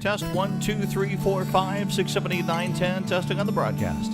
Test 1, 2, 3, 4, 5, 6, 7, 8, 9, 10. Testing on the broadcast.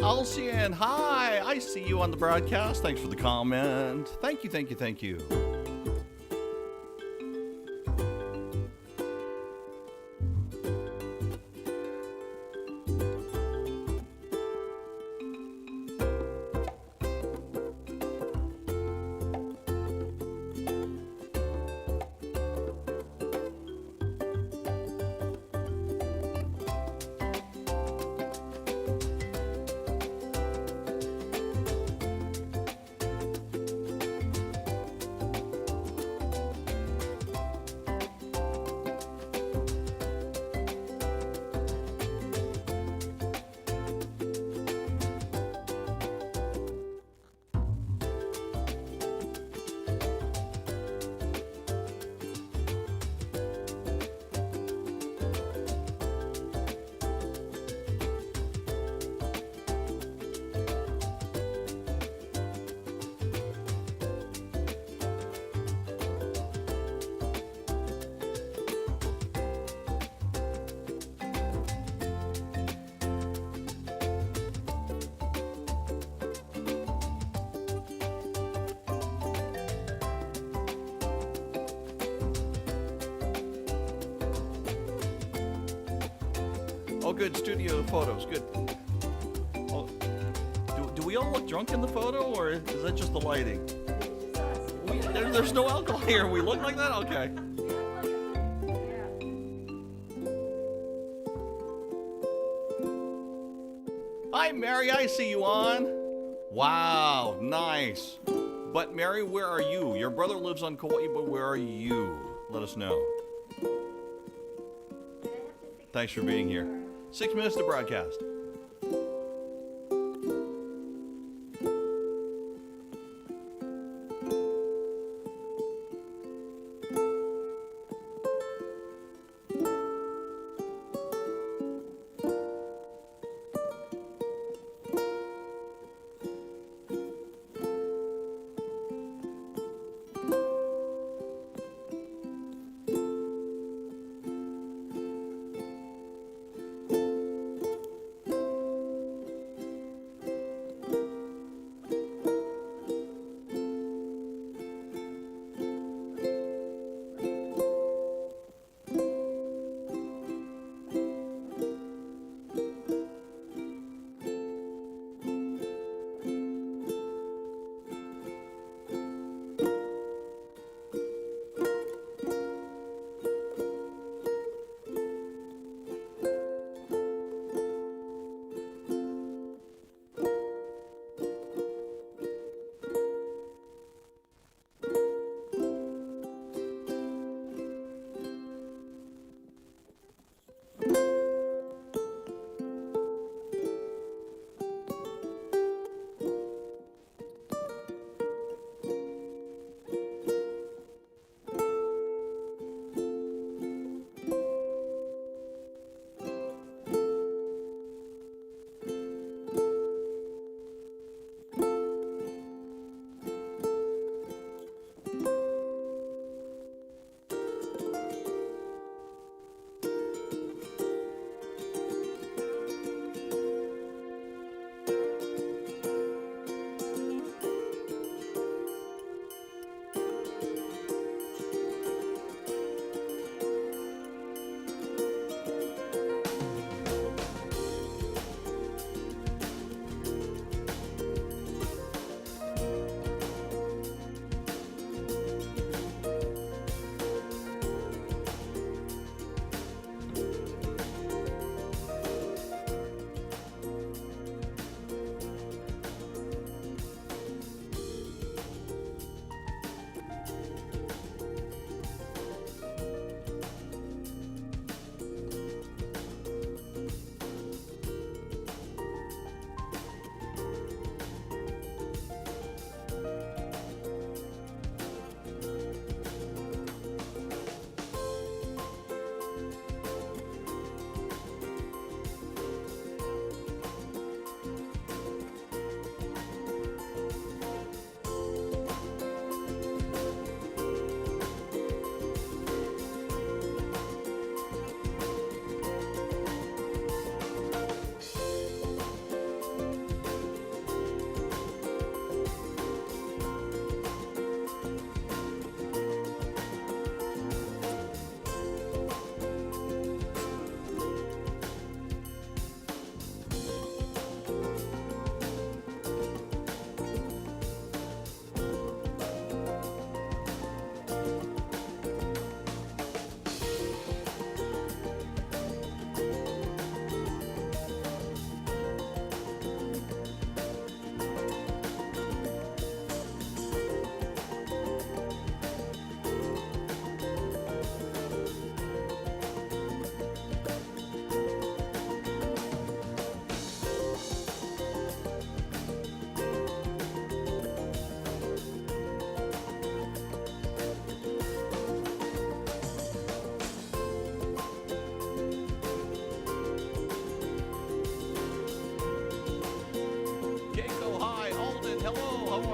Alcian, hi! I see you on the broadcast. Thanks for the comment. Thank you, thank you, thank you. Oh, good. Studio photos. Good. Oh, do we all look drunk in the photo, or is that just the lighting? There's no alcohol here. We look like that? Okay. Hi, Mary. I see you on. Wow. Nice. But, Mary, where are you? Your brother lives on Kauai, but where are you? Let us know. Thanks for being here. 6 minutes to broadcast.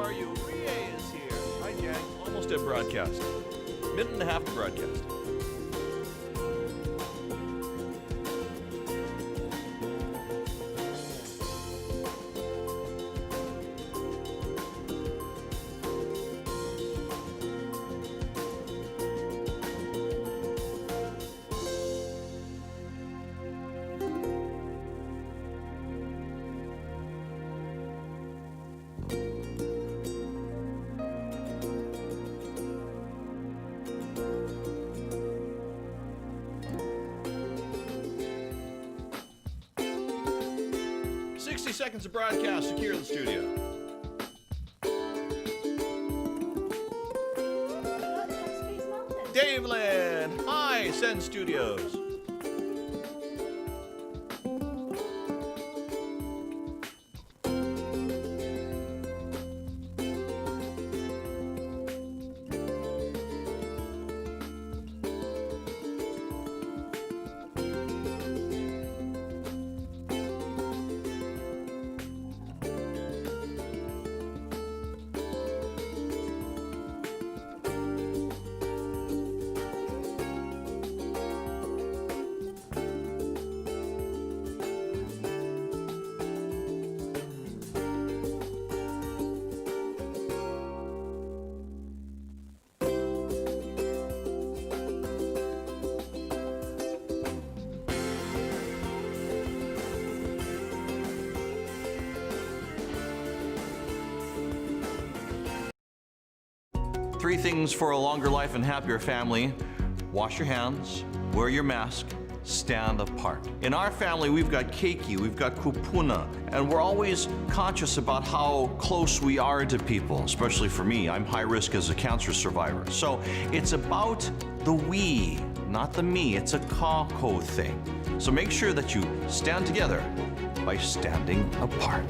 are you? Rie is here. Hi, Jack. Almost at broadcast. Minute and a half to broadcast. Seconds of broadcast. Secure the studio. Dave Lynn. Hi, Send Studios. Three things for a longer life and happier family. Wash your hands, wear your mask, stand apart. In our family, we've got keiki, we've got kupuna, and we're always conscious about how close we are to people, especially for me. I'm high risk as a cancer survivor. So it's about the we, not the me. It's a kako thing. So make sure that you stand together by standing apart.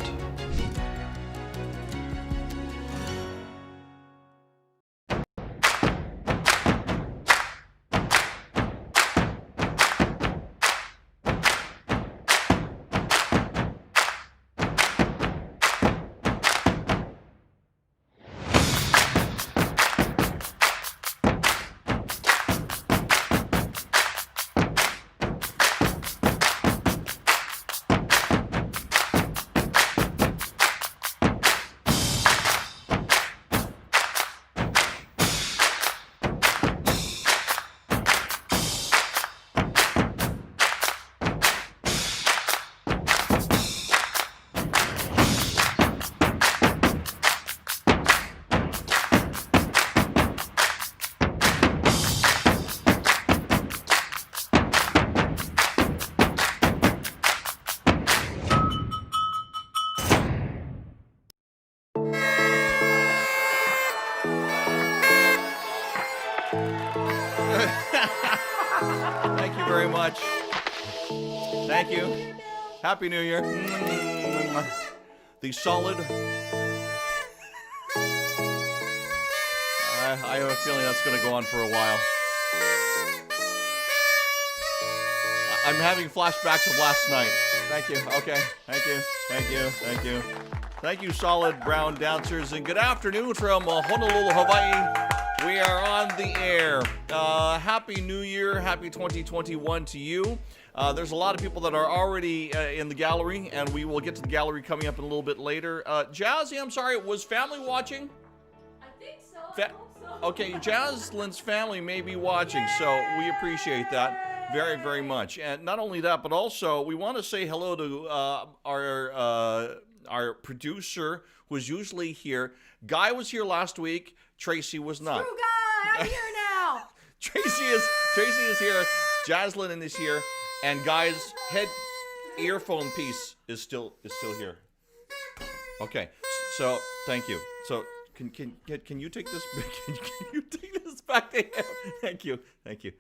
Thank you very much. Thank you. Happy New Year. The solid. I have a feeling that's going to go on for a while. I'm having flashbacks of last night. Thank you. Okay. Thank you. Thank you. Thank you. Thank you, solid brown dancers, and good afternoon from Honolulu, Hawaii. We are on the air. Happy New Year, happy 2021 to you. There's a lot of people that are already in the gallery, and we will get to the gallery coming up in a little bit later. Jazzy, I'm sorry, was family watching? I think so. I hope so. Okay, Jaslyn's family may be watching, so we appreciate that very, very much. And not only that, but also we want to say hello to our producer, who's usually here. Guy was here last week. Tracy was not. Screw God, I'm here now. Tracy is here. Jaslyn is here, and Guy's head earphone piece is still here. Okay, so thank you. So can you take this? Can you take this back to him? Thank you.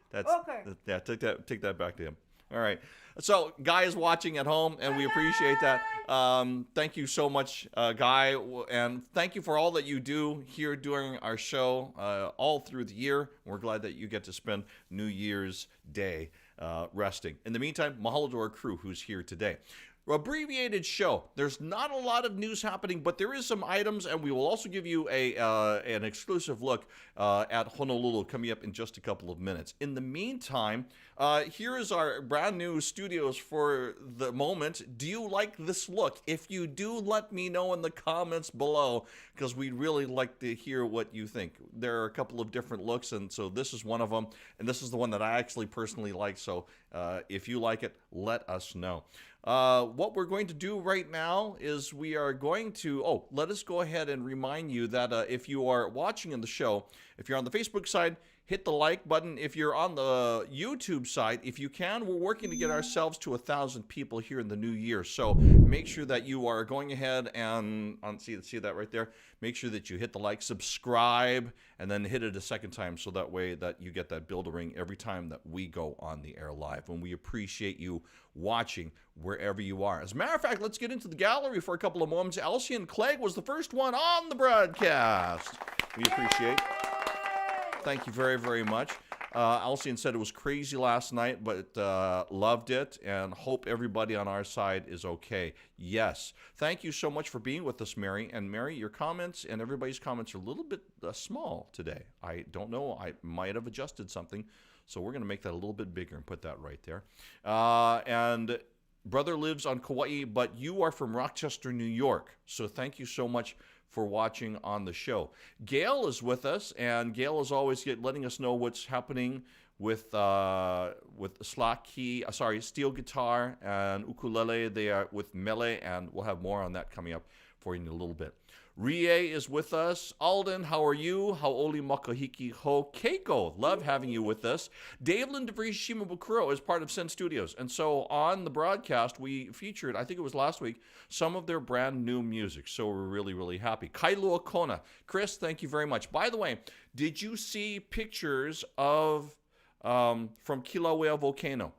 That's okay. Yeah, take that back to him. All right. So Guy is watching at home, and we appreciate that. Thank you so much, Guy, and thank you for all that you do here during our show all through the year. We're glad that you get to spend New Year's Day resting. In the meantime, mahalo to our crew who's here today. abbreviated show. There's not a lot of news happening, but there is some items, and we will also give you an exclusive look at Honolulu coming up in just a couple of minutes. In the meantime, here is our brand new studios for the moment. Do you like this look? If you do, let me know in the comments below, because we'd really like to hear what you think. There are a couple of different looks, and so this is one of them, and this is the one that I actually personally like, so if you like it, let us know. What we're going to do right now is we are going to, let us go ahead and remind you that if you are watching in the show, if you're on the Facebook side, hit the like button. If you're on the YouTube side, if you can, we're working to get ourselves to 1,000 people here in the new year. So make sure that you are going ahead and, see that right there? Make sure that you hit the like, subscribe, and then hit it a second time so that way that you get that bell to ring every time that we go on the air live. And we appreciate you watching wherever you are. As a matter of fact, let's get into the gallery for a couple of moments. Elsie and Clegg was the first one on the broadcast. We appreciate. Thank you very, very much. Alcian said it was crazy last night, but loved it and hope everybody on our side is okay. Yes. Thank you so much for being with us, Mary. And Mary, your comments and everybody's comments are a little bit small today. I don't know. I might have adjusted something. So we're going to make that a little bit bigger and put that right there. And brother lives on Kauai, but you are from Rochester, New York. So thank you so much for watching on the show. Gail is with us, and Gail is always letting us know what's happening with steel guitar and ukulele. They are with mele, and we'll have more on that coming up for you in a little bit. Rie is with us. Alden, how are you? Haoli makahiki ho. Keiko, love having you with us. Davelin DeVries Shimabukuro is part of Sen Studios. And so on the broadcast, we featured, I think it was last week, some of their brand new music. So we're really, really happy. Kailua Kona. Chris, thank you very much. By the way, did you see pictures of from Kilauea Volcano?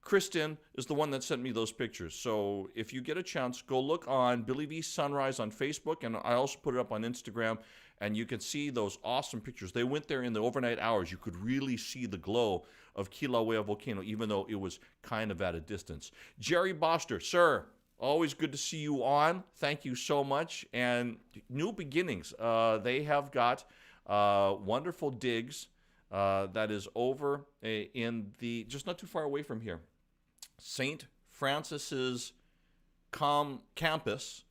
Kristen is the one that sent me those pictures. So if you get a chance, go look on Billy V Sunrise on Facebook, and I also put it up on Instagram, and you can see those awesome pictures. They went there in the overnight hours. You could really see the glow of Kilauea Volcano, even though it was kind of at a distance. Jerry Boster, sir, always good to see you on. Thank you so much. And New Beginnings, they have got wonderful digs that is over in the, just not too far away from here. St. Francis's campus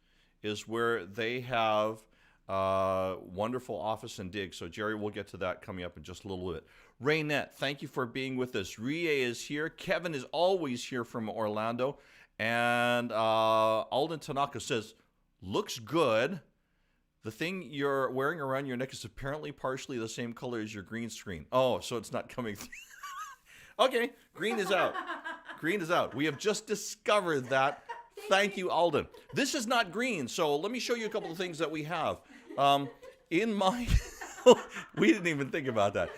is where they have wonderful office and digs. So Jerry, we'll get to that coming up in just a little bit. Raynette, thank you for being with us. Rie is here. Kevin is always here from Orlando. And Alden Tanaka says, looks good. The thing you're wearing around your neck is apparently partially the same color as your green screen. Oh, so it's not coming through. Okay, green is out. Green is out. We have just discovered that. Thank you, Alden. This is not green, so let me show you a couple of things that we have. In my... we didn't even think about that.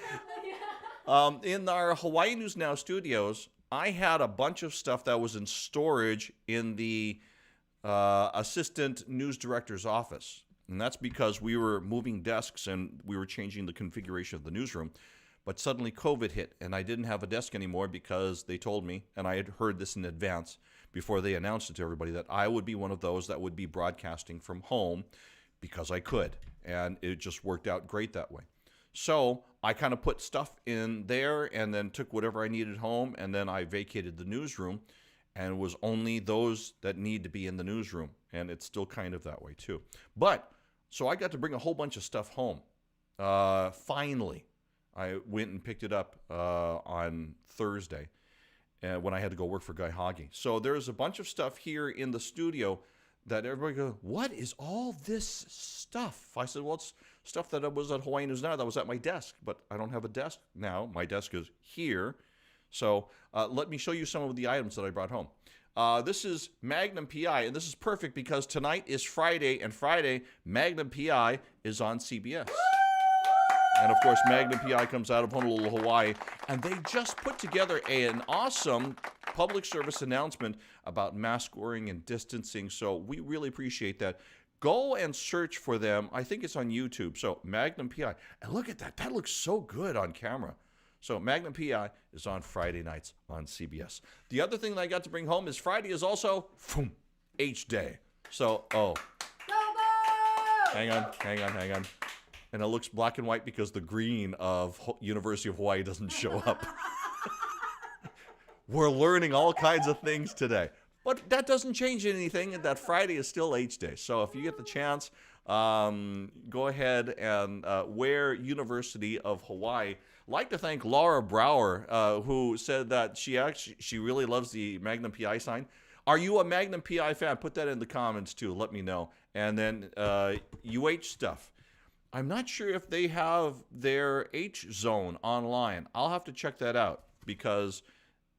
In our Hawaii News Now studios, I had a bunch of stuff that was in storage in the assistant news director's office. And that's because we were moving desks and we were changing the configuration of the newsroom. But suddenly COVID hit, and I didn't have a desk anymore because they told me, and I had heard this in advance before they announced it to everybody, that I would be one of those that would be broadcasting from home because I could. And it just worked out great that way. So I kind of put stuff in there and then took whatever I needed home, and then I vacated the newsroom, and it was only those that need to be in the newsroom. And it's still kind of that way too. But, so I got to bring a whole bunch of stuff home. Finally. I went and picked it up on Thursday when I had to go work for Guy Hoggy. So there's a bunch of stuff here in the studio that everybody goes, what is all this stuff? I said, well, it's stuff that was at Hawaii News Now that was at my desk, but I don't have a desk now. My desk is here. So let me show you some of the items that I brought home. This is Magnum PI, and this is perfect because tonight is Friday, and Friday, Magnum PI is on CBS. And, of course, Magnum PI comes out of Honolulu, Hawaii. And they just put together an awesome public service announcement about mask wearing and distancing. So we really appreciate that. Go and search for them. I think it's on YouTube. So Magnum PI. And look at that. That looks so good on camera. So Magnum PI is on Friday nights on CBS. The other thing that I got to bring home is Friday is also H Day. So, hang on. And it looks black and white because the green of University of Hawaii doesn't show up. We're learning all kinds of things today. But that doesn't change anything, that Friday is still H Day. So if you get the chance, go ahead and wear University of Hawaii. I'd like to thank Laura Brower, who said that she really loves the Magnum PI sign. Are you a Magnum PI fan? Put that in the comments too. Let me know. And then UH stuff. I'm not sure if they have their H zone online. I'll have to check that out because,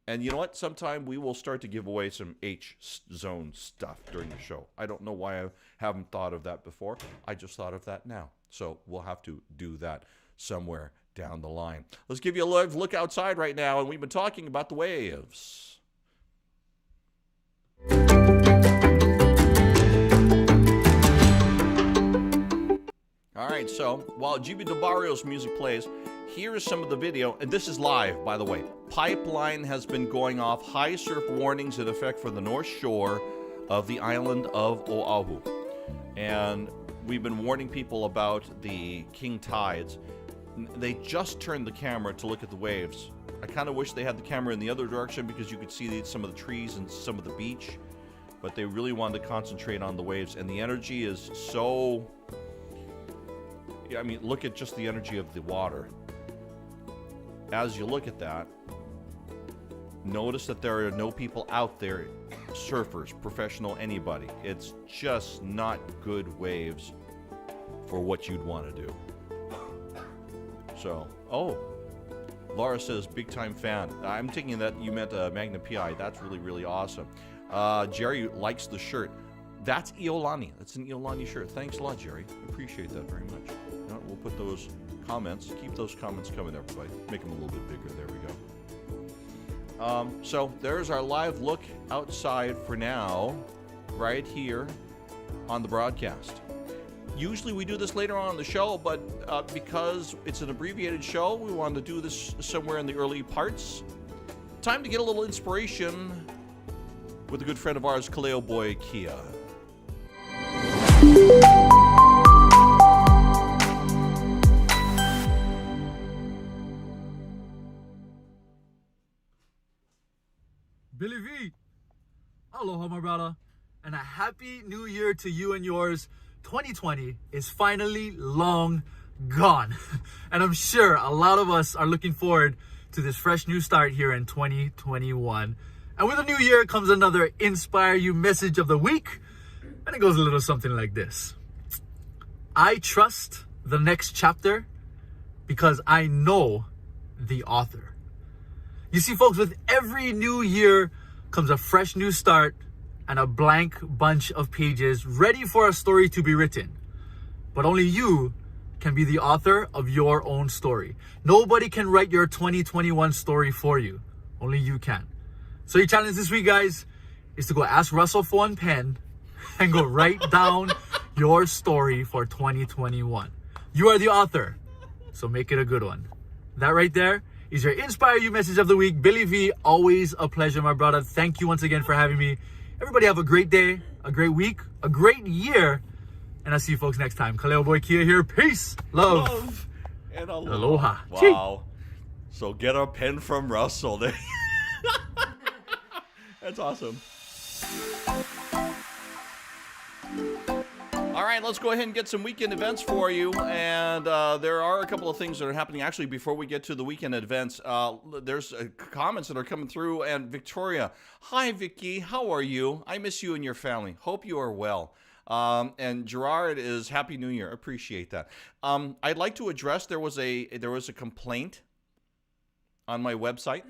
and you know what? Sometime we will start to give away some H zone stuff during the show. I don't know why I haven't thought of that before. I just thought of that now. So we'll have to do that somewhere down the line. Let's give you a look outside right now, and we've been talking about the waves. All right, so while GB DeBarrio's music plays, here is some of the video, and this is live, by the way. Pipeline has been going off. High surf warnings in effect for the north shore of the island of Oʻahu. And we've been warning people about the king tides. They just turned the camera to look at the waves. I kind of wish they had the camera in the other direction because you could see some of the trees and some of the beach. But they really wanted to concentrate on the waves. And the energy is so... I mean, look at just the energy of the water. As you look at that, notice that there are no people out there, surfers, professional, anybody. It's just not good waves for what you'd want to do. So, Laura says, big time fan. I'm thinking that you meant Magnum PI. That's really, really awesome. Jerry likes the shirt. That's Iolani. That's an Iolani shirt. Thanks a lot, Jerry. Appreciate that very much. We'll put those comments. Keep those comments coming, everybody. Make them a little bit bigger. There we go. So there's our live look outside for now, right here on the broadcast. Usually we do this later on in the show, but because it's an abbreviated show, we wanted to do this somewhere in the early parts. Time to get a little inspiration with a good friend of ours, Kaleo Boi Kia. Billy V, aloha my brother, and a happy new year to you and yours. 2020 is finally long gone, and I'm sure a lot of us are looking forward to this fresh new start here in 2021. And with a new year comes another Inspire You message of the week, and it goes a little something like this. I trust the next chapter because I know the author. You see, folks, with every new year comes a fresh new start and a blank bunch of pages ready for a story to be written. But only you can be the author of your own story. Nobody can write your 2021 story for you. Only you can. So your challenge this week, guys, is to go ask Russell for one pen and go write down your story for 2021. You are the author, so make it a good one. That right there is your Inspire You message of the week. Billy V, always a pleasure, my brother. Thank you once again for having me. Everybody have a great day, a great week, a great year, and I'll see you folks next time. Kaleo Boi Kia here. Peace, love and aloha. Wow. So get a pen from Russell. That's awesome. All right, let's go ahead and get some weekend events for you. And there are a couple of things that are happening. Actually, before we get to the weekend events, there's comments that are coming through. And Victoria, hi, Vicky. How are you? I miss you and your family. Hope you are well. And Gerard is Happy New Year. Appreciate that. I'd like to address there was a complaint on my website.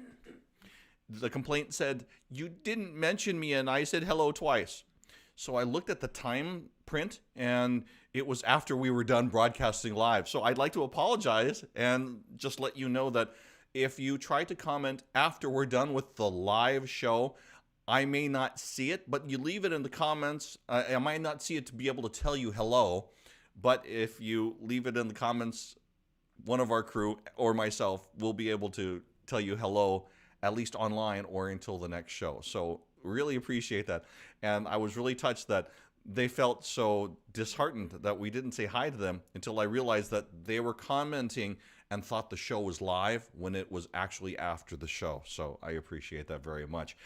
The complaint said, you didn't mention me, and I said hello twice. So I looked at the time print, and it was after we were done broadcasting live. So I'd like to apologize and just let you know that if you try to comment after we're done with the live show, I may not see it, but you leave it in the comments. I might not see it to be able to tell you hello, but if you leave it in the comments one of our crew or myself will be able to tell you hello, at least online or until the next show. So really appreciate that. And I was really touched that they felt so disheartened that we didn't say hi to them until I realized that they were commenting and thought the show was live when it was actually after the show. So I appreciate that very much.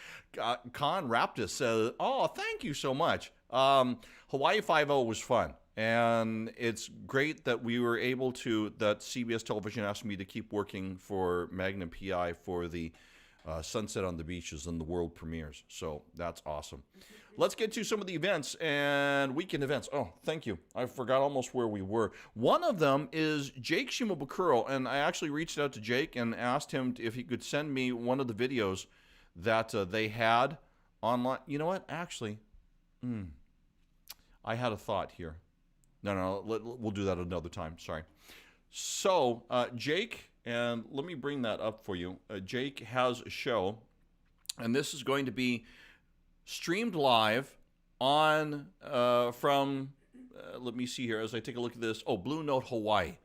Con Raptus says, oh, thank you so much. Hawaii Five-0 was fun. And it's great that we were able to, that CBS Television asked me to keep working for Magnum PI for the Sunset on the Beaches and the world premieres. So that's awesome. Let's get to some of the events and weekend events. Oh, thank you. I forgot almost where we were. One of them is Jake Shimabukuro, and I actually reached out to Jake and asked him if he could send me one of the videos that they had online. You know what? Actually, I had a thought here. No, we'll do that another time. Sorry. So, Jake, and let me bring that up for you. Jake has a show, and this is going to be streamed live on from, let me see here as I take a look at this. Oh, Blue Note Hawaii.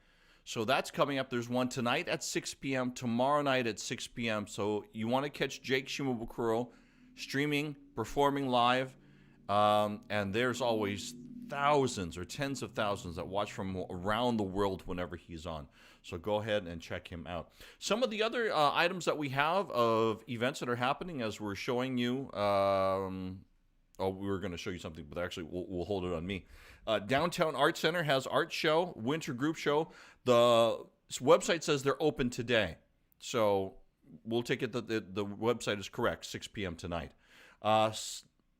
So that's coming up. There's one tonight at 6 p.m., tomorrow night at 6 p.m. So you want to catch Jake Shimabukuro streaming, performing live, and there's always thousands or tens of thousands that watch from around the world whenever he's on. So go ahead and check him out. Some of the other items that we have of events that are happening as we're showing you. We were going to show you something, but actually we'll hold it on me. Downtown Art Center has art show, winter group show. The website says they're open today. So we'll take it that the website is correct, 6 p.m. tonight.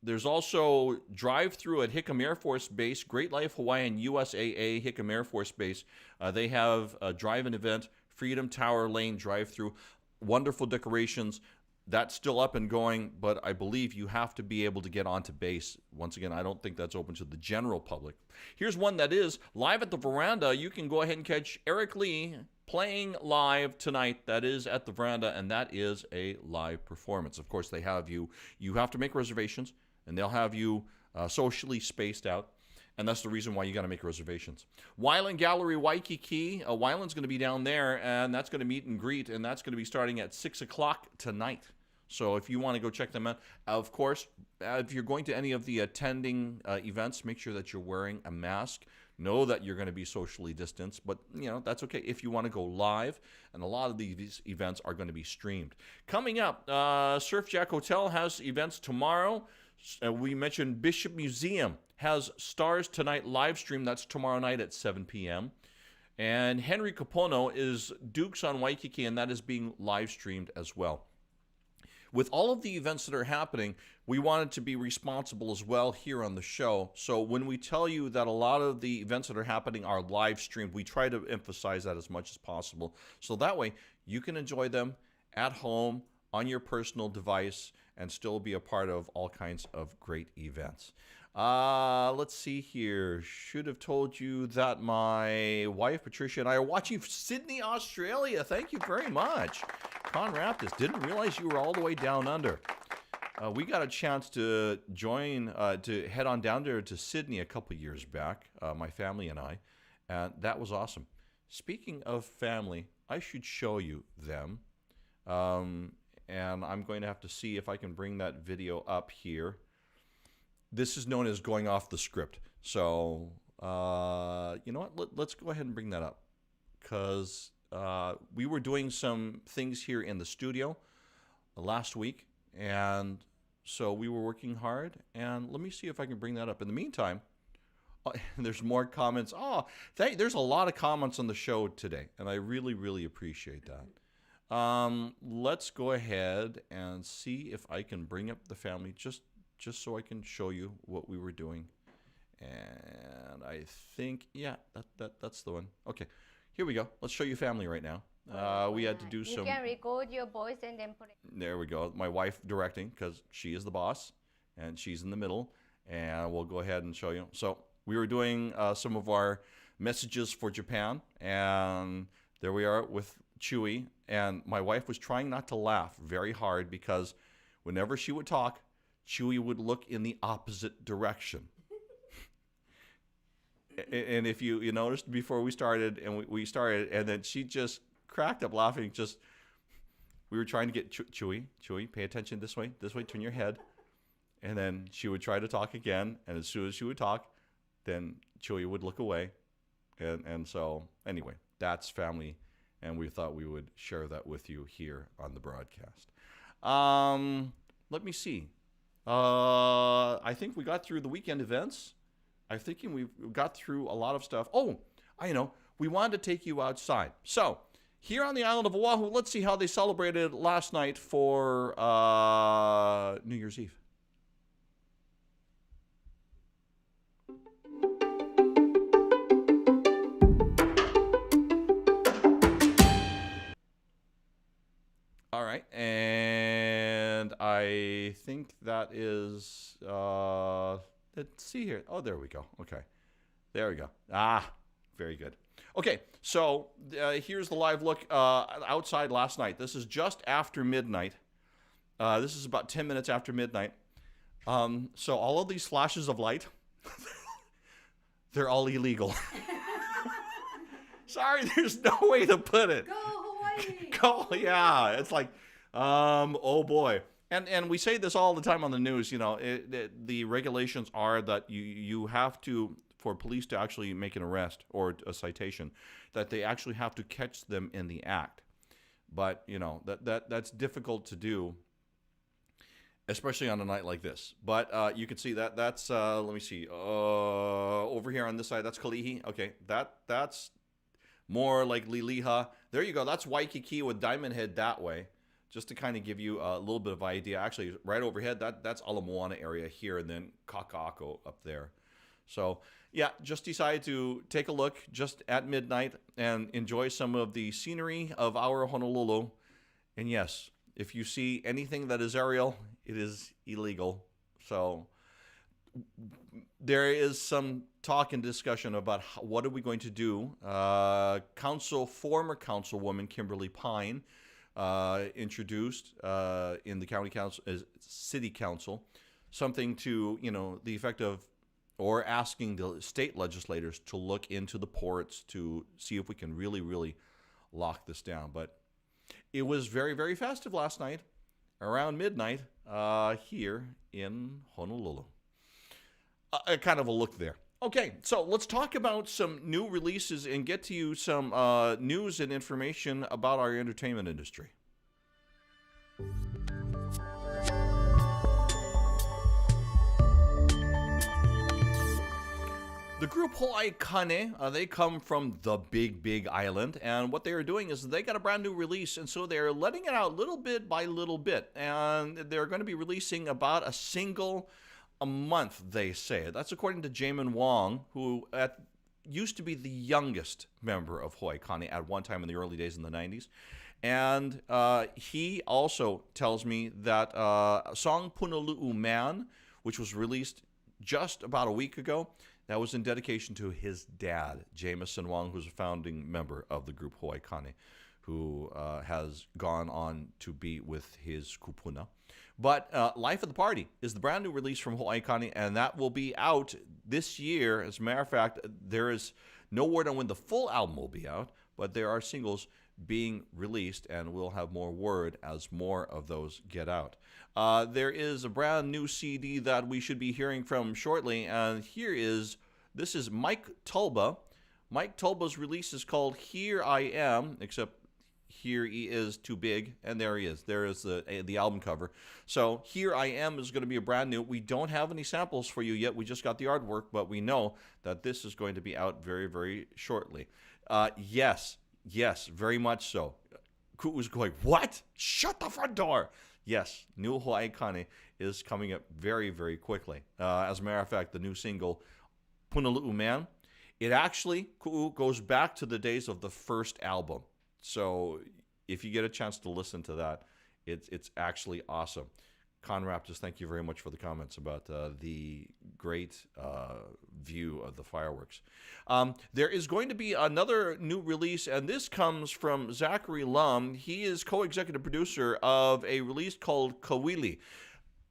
There's also drive-through at Hickam Air Force Base, Great Life Hawaiian USAA Hickam Air Force Base. They have a drive-in event, Freedom Tower Lane drive-through, wonderful decorations. That's still up and going, but I believe you have to be able to get onto base. Once again, I don't think that's open to the general public. Here's one that is live at the Veranda. You can go ahead and catch Eric Lee playing live tonight. That is at the Veranda, and that is a live performance. Of course, they have you have to make reservations, and they'll have you socially spaced out. And that's the reason why you got to make reservations. Wyland Gallery Waikiki. Wyland's going to be down there, and that's going to meet and greet, and that's going to be starting at 6 o'clock tonight. So if you want to go check them out, of course, if you're going to any of the attending events, make sure that you're wearing a mask. Know that you're going to be socially distanced, but that's okay if you want to go live. And a lot of these events are going to be streamed. Coming up, Surf Jack Hotel has events tomorrow. We mentioned Bishop Museum has Stars Tonight live stream. That's tomorrow night at 7 p.m. And Henry Kapono is Dukes on Waikiki, and that is being live streamed as well. With all of the events that are happening, we wanted to be responsible as well here on the show. So when we tell you that a lot of the events that are happening are live streamed, we try to emphasize that as much as possible. So that way you can enjoy them at home on your personal device and still be a part of all kinds of great events. Let's see here. Should have told you that my wife, Patricia, and I are watching Sydney, Australia. Thank you very much. Con Raptus, didn't realize you were all the way down under. We got a chance to to head on down there to Sydney a couple years back, my family and I, and that was awesome. Speaking of family, I should show you them. And I'm going to have to see if I can bring that video up here. This is known as going off the script. So, you know what? Let's go ahead and bring that up. Because we were doing some things here in the studio last week. And so we were working hard. And let me see if I can bring that up. In the meantime, there's more comments. There's a lot of comments on the show today. And I really, really appreciate that. Let's go ahead and see if I can bring up the family just so I can show you what we were doing. And I think, yeah, that's the one. Okay, here we go. Let's show you family right now. We had to do some... You can record your voice and then put it... There we go. My wife directing because she is the boss and she's in the middle. And we'll go ahead and show you. So we were doing some of our messages for Japan. And there we are with Chewy. And my wife was trying not to laugh very hard because whenever she would talk, Chewy would look in the opposite direction. And if you noticed before we started, and we started, and then she just cracked up laughing. Just we were trying to get Chewy, pay attention this way, turn your head, and then she would try to talk again. And as soon as she would talk, then Chewy would look away, and so anyway, that's family, and we thought we would share that with you here on the broadcast. Let me see. I think we got through the weekend events. I'm thinking we got through a lot of stuff. Oh, I know. We wanted to take you outside. So, here on the island of Oahu, let's see how they celebrated last night for New Year's Eve. All right. And I think that is... let's see here. Oh, there we go. Okay. There we go. Very good. Okay, so here's the live look outside last night. This is just after midnight. This is about 10 minutes after midnight. So all of these flashes of light, they're all illegal. Sorry, there's no way to put it. Go Hawaii! Go, yeah. It's like, oh boy. And we say this all the time on the news, the regulations are that you have to, for police to actually make an arrest or a citation, that they actually have to catch them in the act. But, that's difficult to do, especially on a night like this. But you can see that's, let me see, over here on this side, that's Kalihi. Okay, that's more like Liliha. There you go, that's Waikiki with Diamond Head that way. Just to kind of give you a little bit of idea. Actually, right overhead, that's Ala Moana area here, and then Kaka'ako up there. So, yeah, just decided to take a look just at midnight and enjoy some of the scenery of our Honolulu. And yes, if you see anything that is aerial, it is illegal. So, there is some talk and discussion about what are we going to do. Former councilwoman Kimberly Pine introduced in the county council, city council, something to, the effect of, or asking the state legislators to look into the ports to see if we can really, really lock this down. But it was very, very festive last night, around midnight, here in Honolulu. Kind of a look there. Okay, so let's talk about some new releases and get to you some news and information about our entertainment industry. The group Hawaii Kane, they come from the big island, and what they are doing is they got a brand new release, and so they're letting it out little bit by little bit, and they're going to be releasing about a single a month, they say. That's according to Jamin Wong, who used to be the youngest member of Hawaii Kane at one time in the early days in the 90s. And he also tells me that song Punalu'u Man, which was released just about a week ago, that was in dedication to his dad, Jamison Wong, who's a founding member of the group Hawaii Kane, who has gone on to be with his kupuna. But Life of the Party is the brand new release from Hawaii Kane, and that will be out this year. As a matter of fact, there is no word on when the full album will be out, but there are singles being released, and we'll have more word as more of those get out. There is a brand new CD that we should be hearing from shortly, and this is Mike Tulba. Mike Tulba's release is called Here I Am, except Here He Is Too Big, and there he is. There is the album cover. So Here I Am is going to be a brand new. We don't have any samples for you yet. We just got the artwork, but we know that this is going to be out very, very shortly. Yes, very much so. Ku'u's going, what? Shut the front door. Yes, new Hawaii Kane is coming up very, very quickly. As a matter of fact, the new single, Punalu'u Man, it actually, Ku'u, goes back to the days of the first album. So if you get a chance to listen to that, it's actually awesome. Conrad, just thank you very much for the comments about the great view of the fireworks. There is going to be another new release, and this comes from Zachary Lum. He is co-executive producer of a release called Kawili.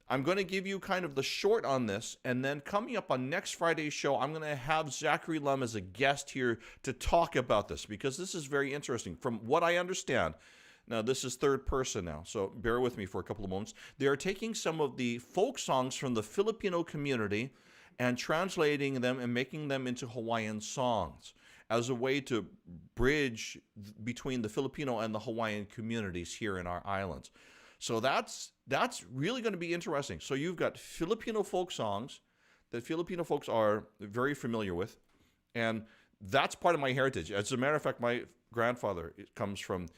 I'm going to give you kind of the short on this, and then coming up on next Friday's show, I'm going to have Zachary Lum as a guest here to talk about this, because this is very interesting. From what I understand, now this is third person now, so bear with me for a couple of moments. They are taking some of the folk songs from the Filipino community and translating them and making them into Hawaiian songs as a way to bridge between the Filipino and the Hawaiian communities here in our islands. So that's really going to be interesting. So you've got Filipino folk songs that Filipino folks are very familiar with, and that's part of my heritage. As a matter of fact, my grandfather comes from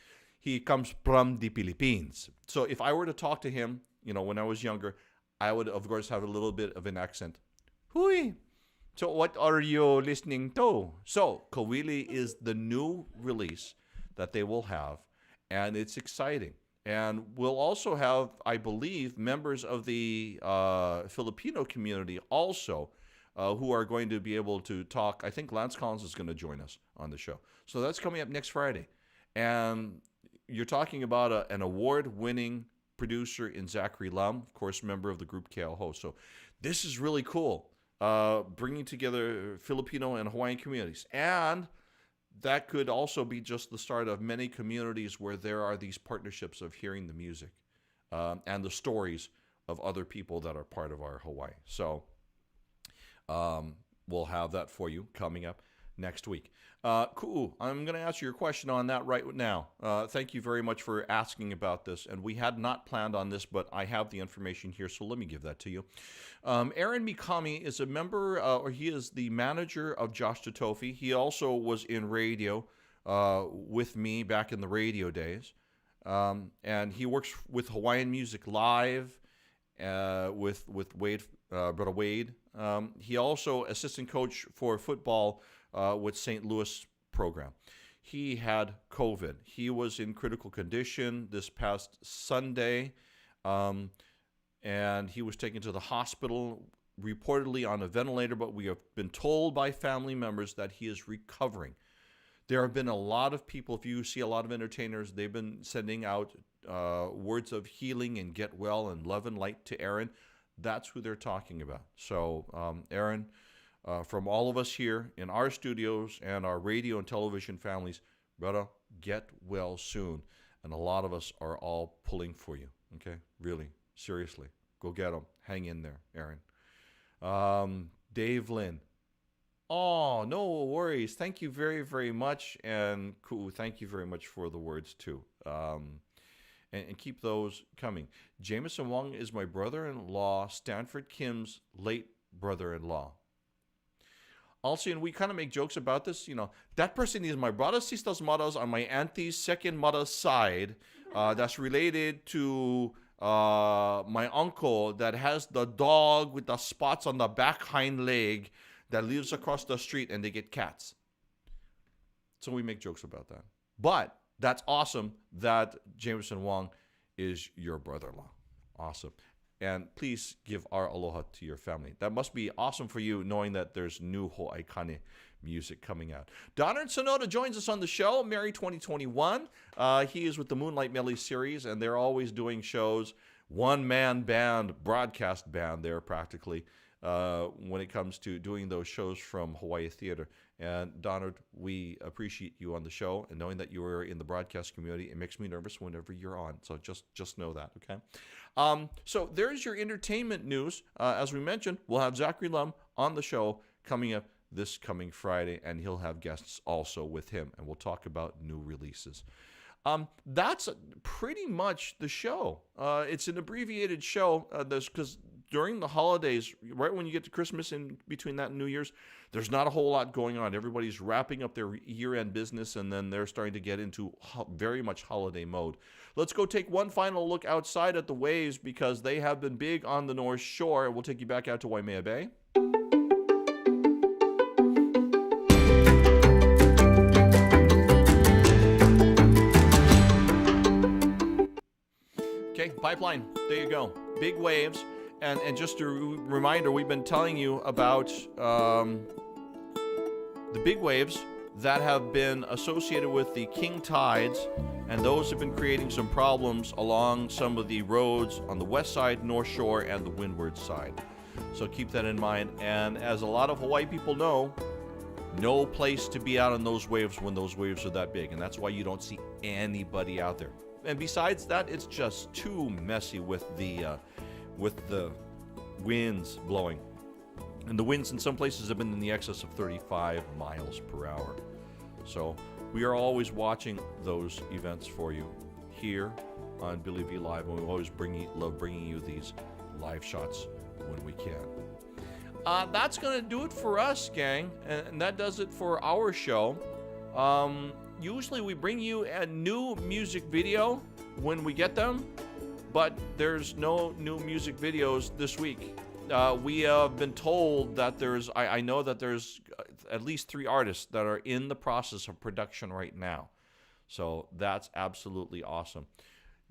the Philippines. So if I were to talk to him, when I was younger, I would, of course, have a little bit of an accent. Hui! So what are you listening to? So Kawili is the new release that they will have, and it's exciting. And we'll also have, I believe, members of the Filipino community also who are going to be able to talk. I think Lance Collins is going to join us on the show. So that's coming up next Friday. And you're talking about an award-winning producer in Zachary Lum, of course, member of the group Kaleo. So this is really cool, bringing together Filipino and Hawaiian communities. And that could also be just the start of many communities where there are these partnerships of hearing the music and the stories of other people that are part of our Hawaii. So we'll have that for you coming up next week. Cool. I'm going to answer your question on that right now. Thank you very much for asking about this. And we had not planned on this, but I have the information here, so let me give that to you. Aaron Mikami is a member, or he is the manager of Josh Totofi. He also was in radio with me back in the radio days. And he works with Hawaiian Music Live with Wade, Brother Wade. He also assistant coach for football with St. Louis program. He had COVID. He was in critical condition this past Sunday, and he was taken to the hospital, reportedly on a ventilator, but we have been told by family members that he is recovering. There have been a lot of people, if you see a lot of entertainers, they've been sending out words of healing and get well and love and light to Aaron. That's who they're talking about. So, Aaron, from all of us here in our studios and our radio and television families, brother, get well soon. And a lot of us are all pulling for you, okay? Really, seriously. Go get them. Hang in there, Aaron. Dave Lynn. Oh, no worries. Thank you very, very much. And cool, thank you very much for the words, too. And keep those coming. Jameson Wong is my brother-in-law, Stanford Kim's late brother-in-law. Also, and we kind of make jokes about this, that person is my brother, sisters, mothers on my auntie's second mother's side. That's related to my uncle that has the dog with the spots on the back hind leg that lives across the street, and they get cats. So we make jokes about that. But that's awesome that Jameson Wong is your brother-in-law. Awesome. And please give our aloha to your family. That must be awesome for you, knowing that there's new Ho'aikane music coming out. Donald Sonoda joins us on the show, Merry 2021. He is with the Moonlight Melody series, and they're always doing shows. One-man band, broadcast band there practically, when it comes to doing those shows from Hawaii Theater. And Donald, we appreciate you on the show, and knowing that you are in the broadcast community, it makes me nervous whenever you're on. So just know that, okay? So there's your entertainment news. As we mentioned, we'll have Zachary Lum on the show coming up this coming Friday, and he'll have guests also with him, and we'll talk about new releases. That's pretty much the show. It's an abbreviated show because during the holidays, right when you get to Christmas and between that and New Year's, there's not a whole lot going on. Everybody's wrapping up their year-end business, and then they're starting to get into very much holiday mode. Let's go take one final look outside at the waves because they have been big on the North Shore. We'll take you back out to Waimea Bay. Okay, pipeline. There you go. Big waves. And just a reminder, we've been telling you about the big waves that have been associated with the king tides, and those have been creating some problems along some of the roads on the west side, north shore, and the windward side. So keep that in mind. And as a lot of Hawaii people know, no place to be out on those waves when those waves are that big, and that's why you don't see anybody out there. And besides that, it's just too messy with the winds blowing. And the winds in some places have been in the excess of 35 miles per hour. So we are always watching those events for you here on Billy V Live, and we always love bringing you these live shots when we can. That's going to do it for us, gang, and that does it for our show. Usually we bring you a new music video when we get them, but there's no new music videos this week. We have been told that I know that there's at least 3 artists that are in the process of production right now. So that's absolutely awesome.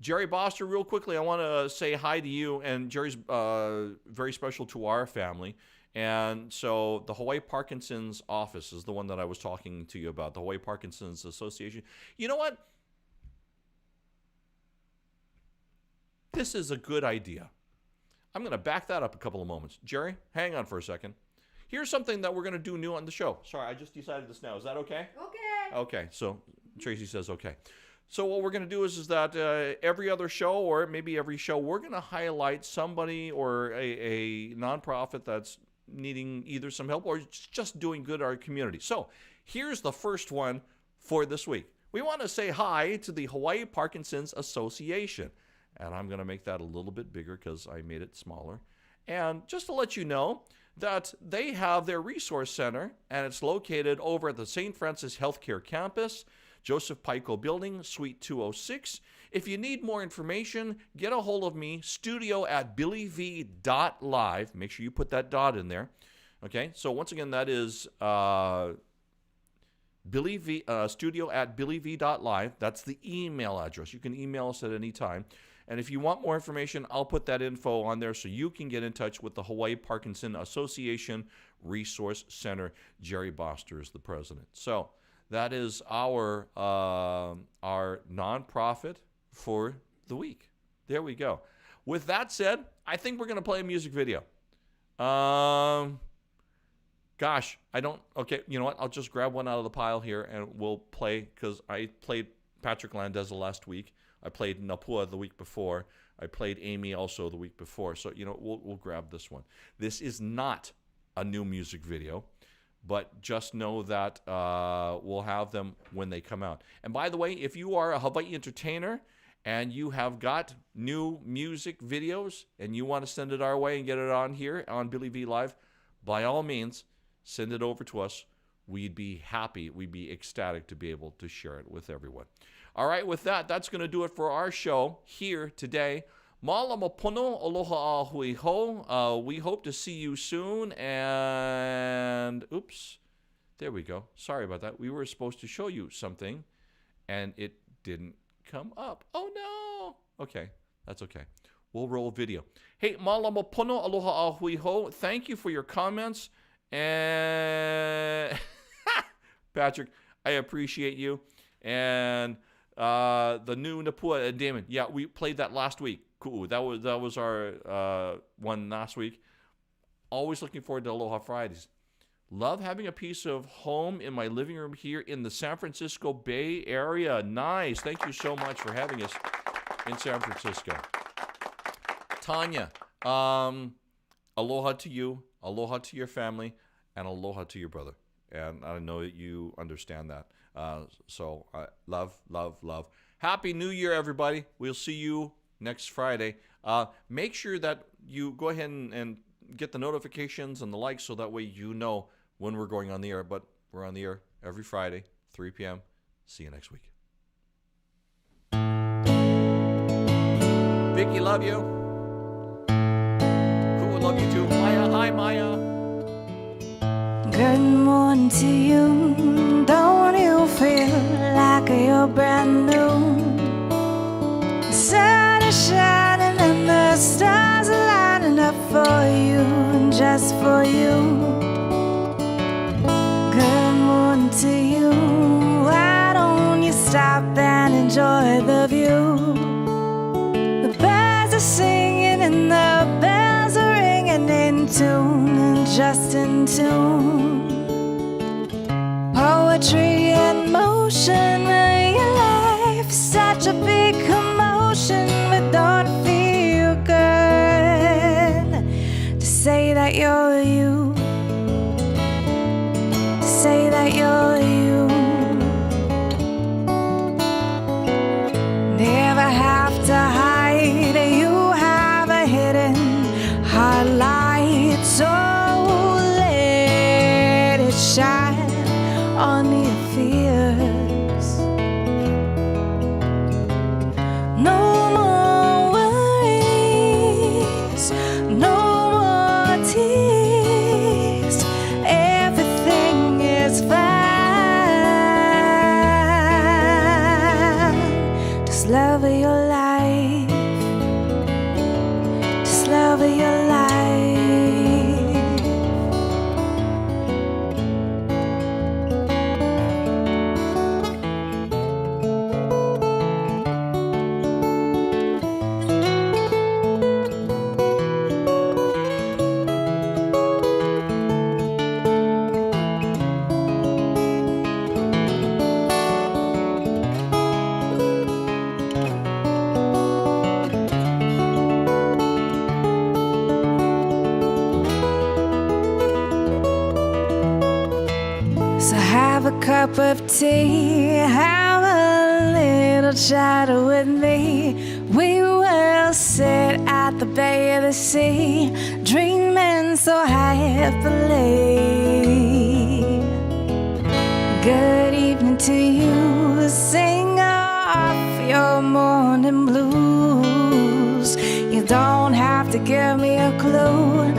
Jerry Boster, real quickly, I want to say hi to you. And Jerry's very special to our family. And so the Hawaii Parkinson's office is the one that I was talking to you about, the Hawaii Parkinson's Association. You know what? This is a good idea. I'm going to back that up a couple of moments. Jerry, hang on for a second. Here's something that we're going to do new on the show. Sorry, I just decided this now. Is that okay? Okay. Okay, so Tracy says okay. So what we're going to do is that every other show, or maybe every show, we're going to highlight somebody or a nonprofit that's needing either some help or just doing good in our community. So here's the first one for this week. We want to say hi to the Hawaii Parkinson's Association. And I'm going to make that a little bit bigger because I made it smaller. And just to let you know that they have their resource center, and it's located over at the St. Francis Healthcare Campus, Joseph Pico Building, Suite 206. If you need more information, get a hold of me, studio@billyv.live. Make sure you put that dot in there. Okay, so once again, that is studio@billyv.live. That's the email address. You can email us at any time. And if you want more information, I'll put that info on there so you can get in touch with the Hawaii Parkinson Association Resource Center. Jerry Boster is the president. So that is our nonprofit for the week. There we go. With that said, I think we're going to play a music video. Gosh, I don't... Okay, you know what? I'll just grab one out of the pile here and we'll play, because I played Patrick Landeza last week. I played Napua the week before. I played Amy also the week before. So, you know, we'll grab this one. This is not a new music video, but just know that we'll have them when they come out. And by the way, if you are a Hawaii entertainer and you have got new music videos and you want to send it our way and get it on here on Billy V Live, by all means, send it over to us. We'd be happy, we'd be ecstatic to be able to share it with everyone. All right, with that, that's going to do it for our show here today. Malama pono, aloha a hui ho. We hope to see you soon. And, oops, there we go. Sorry about that. We were supposed to show you something, and it didn't come up. Oh, no. Okay, that's okay. We'll roll video. Hey, malama pono, aloha a hui ho. Thank you for your comments. And, Patrick, I appreciate you. And... the new Napua and Damon. Yeah, we played that last week. Cool. That was our one last week. Always looking forward to Aloha Fridays. Love having a piece of home in my living room here in the San Francisco Bay Area. Nice. Thank you so much for having us in San Francisco. Tanya, aloha to you, aloha to your family, and aloha to your brother. And I know that you understand that. So love, love, love. Happy New Year, everybody. We'll see you next Friday. Make sure that you go ahead and get the notifications and the likes so that way you know when we're going on the air. But we're on the air every Friday, 3 p.m. See you next week. Vicky, love you. Cool, love you too. Maya, hi, Maya. Good morning to you. Don't you feel like you're brand new? The sun is shining and the stars are lining up for you and just for you. Good morning to you. enjoy the view. The birds are singing and the bells are ringing in tune, and just in tune. Poetry in motion, your life such a big commotion, but don't feel good to say that you're you, to say that you're you. Never have to hide, you have a hidden heart light, so let it shine on your fears. No more worries, no more tears. Everything is fine. Just love your life. Just love your life. So have a cup of tea, have a little chat with me. We will sit at the bay of the sea, dreaming so happily. Good evening to you, sing off your morning blues. You don't have to give me a clue.